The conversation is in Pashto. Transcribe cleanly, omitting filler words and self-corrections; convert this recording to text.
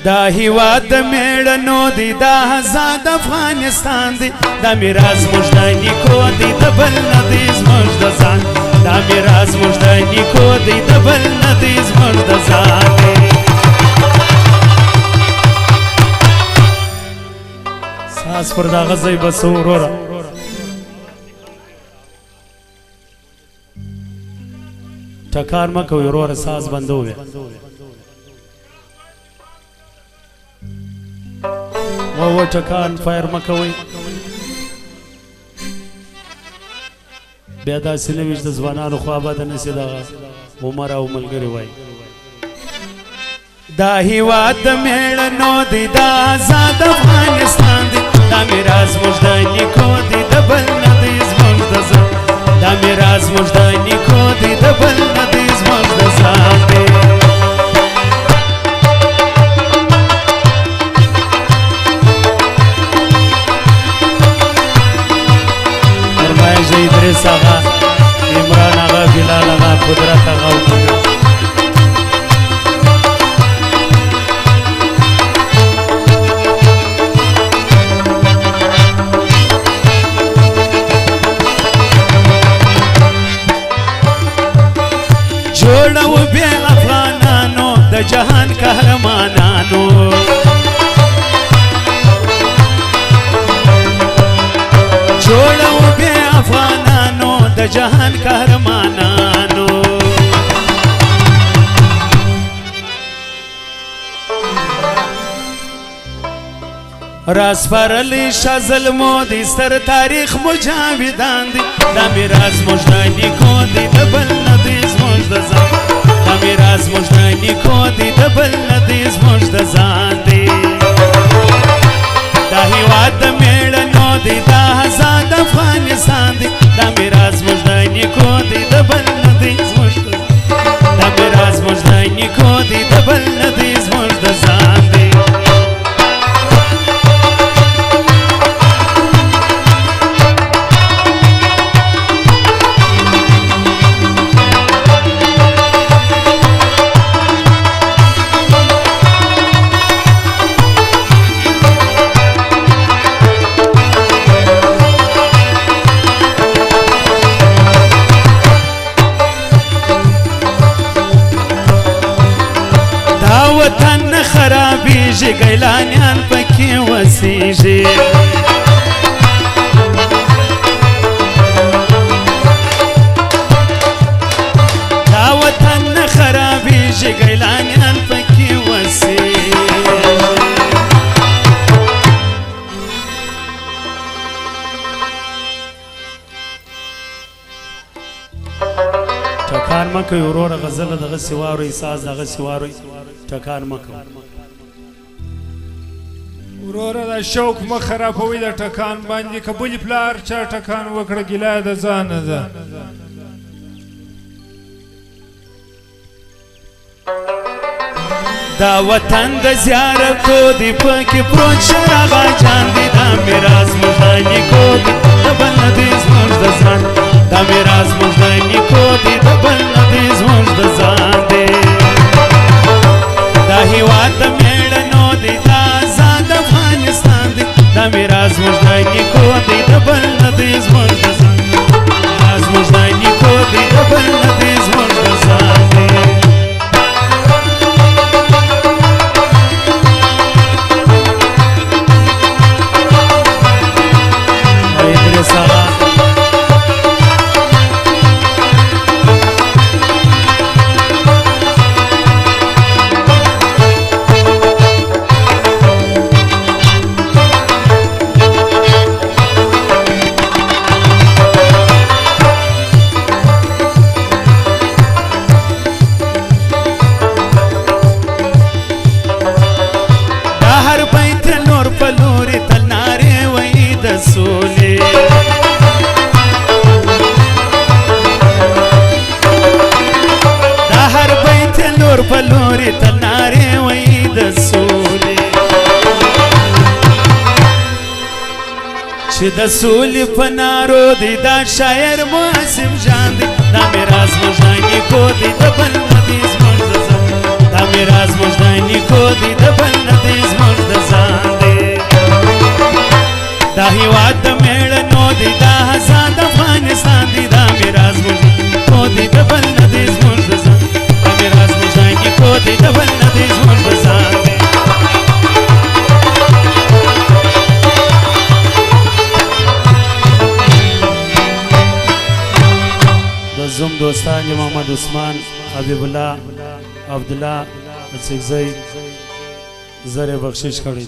دا هیواد د میړنو دی دا آزاد افغانستان دی دا میراث موږ د نیکو دی د بل نه دی زموږ د ځان دا میراث موږ د نیکو دی د بل نه دی زموږ د ځان دی ساس پر دغه ځای بس وروره ټکار مه کوئ وروره ساز بندوي و ټکان فایر مه کوئ بیا داسې نه وي چې د ځوانانو خوا بده نه سي دغه عمر او ملګري وایي دا هیواد د میړنو دی دا آزاد افغانستان دی دا میراث موږ د نیکو دی د بل نه دی زموږ د ځان دا میراث موږ د نیکو دی د بل نه دی زموږ د ځان دی فرمایش ادریس آغا عمران آغا بلال آغا قدرت آغا جوړو بیا افغانانو د جهان قهرمانانو جوړو بیا افغانانو د جهان قهرمانانو راز فرلی شازل مودی ستر تاریخ مجاودان دی دا میراث موږ د نیکو دی د بل نه دی زموږ د ځان دا میراث موږ د نیکو دی د بل نه دی زموږ د ځان دی دا هیواد د میړنو دی دا آزاد افغانستان دی دا میراث موږ د نیکو دی د بل نه دی زموږ د دا میراث موږ د نیکو دی د بل نه دی زموږ د ځان دی وطن خرابیږي ګیلانیان پکې وسیږي دا وطن خرابیږي ګیلانیان پکې وسیږي ټکان مه کوئ وروره غزله دغسې واورئ ساز دغسې واورئ ټکان مه کوئ وروره دا شوق مه خرابوئ د ټکان باندې که بلې پلار چا ټکان وکړه ګیله د ځانه ده دا وطن د زیارتو دی پکې پروت شراغا جان دی دا میراث موږ د نیکو دی د بل نه دی زموږ د ځان دا میراث موږ د نیکو دی د بل نه دی زموږ د ځان دی دا هیواد د میړنو دی دا آزاد افغانستان دی دا میراث موږ د نیکو دی د بل نه دی زموږ د ځان میراث موږ د نیکو دی د بل نه دی زموږ د ځان دی پلوري تنارې وای د سولې چې د سولې په نارو دی دا شاعر معصم جان دی دا میراث موږ د نیکو دی د بل نه دی زموږ د ځان دا میراث موږ د نیکو دی د بل نه دوستان محمد عثمان حبیب الله عبدالله سکزی زر بخشش کړی